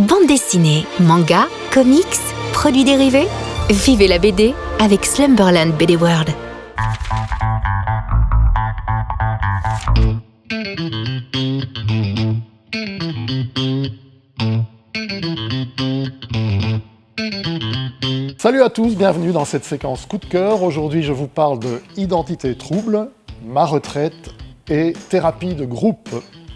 Bande dessinée, manga, comics, produits dérivés. Vivez la BD avec Slumberland BD World. Salut à tous, bienvenue dans cette séquence coup de cœur. Aujourd'hui, je vous parle de Identité trouble, ma retraite et thérapie de groupe.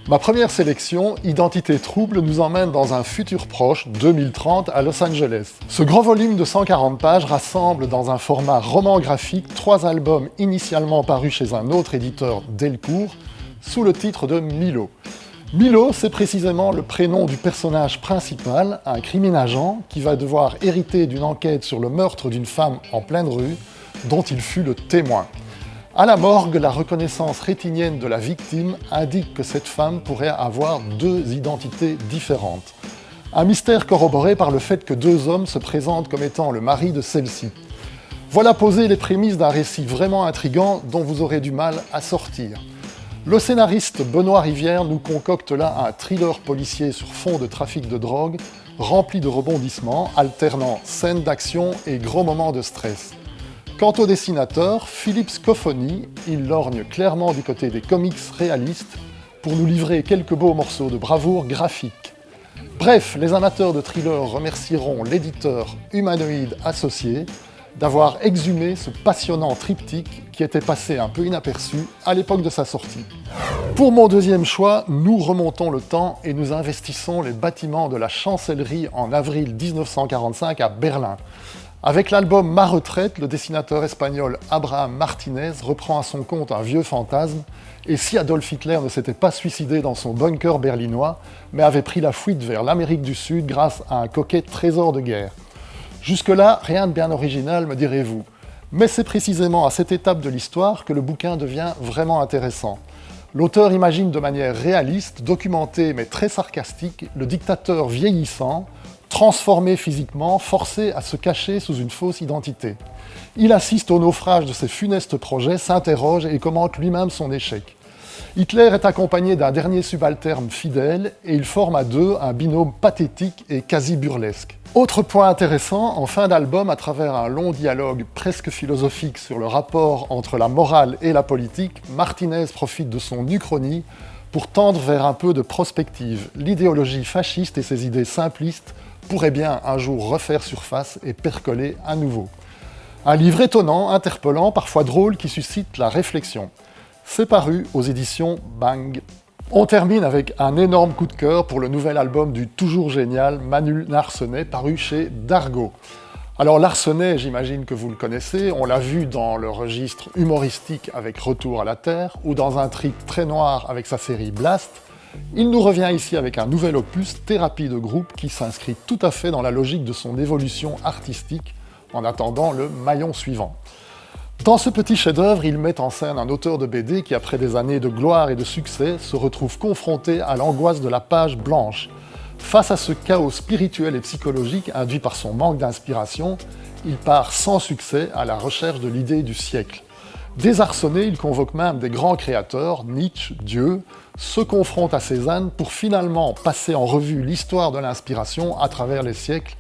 Ma première sélection, Identité trouble, nous emmène dans un futur proche, 2030, à Los Angeles. Ce grand volume de 140 pages rassemble dans un format roman graphique 3 albums initialement parus chez un autre éditeur, Delcourt, sous le titre de Milo. Milo, c'est précisément le prénom du personnage principal, un criminagent qui va devoir hériter d'une enquête sur le meurtre d'une femme en pleine rue, dont il fut le témoin. À la morgue, la reconnaissance rétinienne de la victime indique que cette femme pourrait avoir 2 identités différentes. Un mystère corroboré par le fait que 2 hommes se présentent comme étant le mari de celle-ci. Voilà posées les prémices d'un récit vraiment intrigant dont vous aurez du mal à sortir. Le scénariste Benoît Rivière nous concocte là un thriller policier sur fond de trafic de drogue, rempli de rebondissements, alternant scènes d'action et gros moments de stress. Quant au dessinateur, Philippe Scofoni, il lorgne clairement du côté des comics réalistes pour nous livrer quelques beaux morceaux de bravoure graphique. Bref, les amateurs de thrillers remercieront l'éditeur Humanoid Associé d'avoir exhumé ce passionnant triptyque qui était passé un peu inaperçu à l'époque de sa sortie. Pour mon deuxième choix, nous remontons le temps et nous investissons les bâtiments de la chancellerie en avril 1945 à Berlin. Avec l'album Ma retraite, le dessinateur espagnol Abraham Martinez reprend à son compte un vieux fantasme, et si Adolf Hitler ne s'était pas suicidé dans son bunker berlinois, mais avait pris la fuite vers l'Amérique du Sud grâce à un coquet trésor de guerre. Jusque-là, rien de bien original, me direz-vous. Mais c'est précisément à cette étape de l'histoire que le bouquin devient vraiment intéressant. L'auteur imagine de manière réaliste, documentée mais très sarcastique, le dictateur vieillissant, transformé physiquement, forcé à se cacher sous une fausse identité. Il assiste au naufrage de ses funestes projets, s'interroge et commente lui-même son échec. Hitler est accompagné d'un dernier subalterne fidèle et ils forment à 2 un binôme pathétique et quasi burlesque. Autre point intéressant, en fin d'album, à travers un long dialogue presque philosophique sur le rapport entre la morale et la politique, Martinez profite de son uchronie pour tendre vers un peu de prospective. L'idéologie fasciste et ses idées simplistes pourraient bien un jour refaire surface et percoler à nouveau. Un livre étonnant, interpellant, parfois drôle, qui suscite la réflexion. C'est paru aux éditions Bang. On termine avec un énorme coup de cœur pour le nouvel album du toujours génial Manu Larsenet, paru chez Dargaud. Alors Larsenet, j'imagine que vous le connaissez, on l'a vu dans le registre humoristique avec Retour à la Terre, ou dans un trip très noir avec sa série Blast. Il nous revient ici avec un nouvel opus, Thérapie de groupe, qui s'inscrit tout à fait dans la logique de son évolution artistique, en attendant le maillon suivant. Dans ce petit chef-d'œuvre, il met en scène un auteur de BD qui, après des années de gloire et de succès, se retrouve confronté à l'angoisse de la page blanche. Face à ce chaos spirituel et psychologique induit par son manque d'inspiration, il part sans succès à la recherche de l'idée du siècle. Désarçonné, il convoque même des grands créateurs, Nietzsche, Dieu, se confronte à Cézanne pour finalement passer en revue l'histoire de l'inspiration à travers les siècles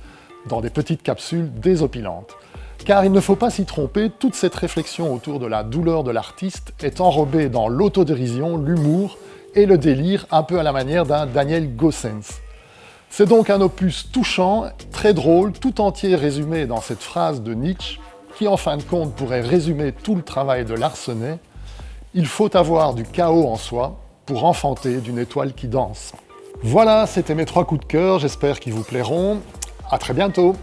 dans des petites capsules désopilantes. Car il ne faut pas s'y tromper, toute cette réflexion autour de la douleur de l'artiste est enrobée dans l'autodérision, l'humour et le délire, un peu à la manière d'un Daniel Gossens. C'est donc un opus touchant, très drôle, tout entier résumé dans cette phrase de Nietzsche, qui en fin de compte pourrait résumer tout le travail de Larsenet. Il faut avoir du chaos en soi pour enfanter d'une étoile qui danse. Voilà, c'était mes 3 coups de cœur, j'espère qu'ils vous plairont. À très bientôt.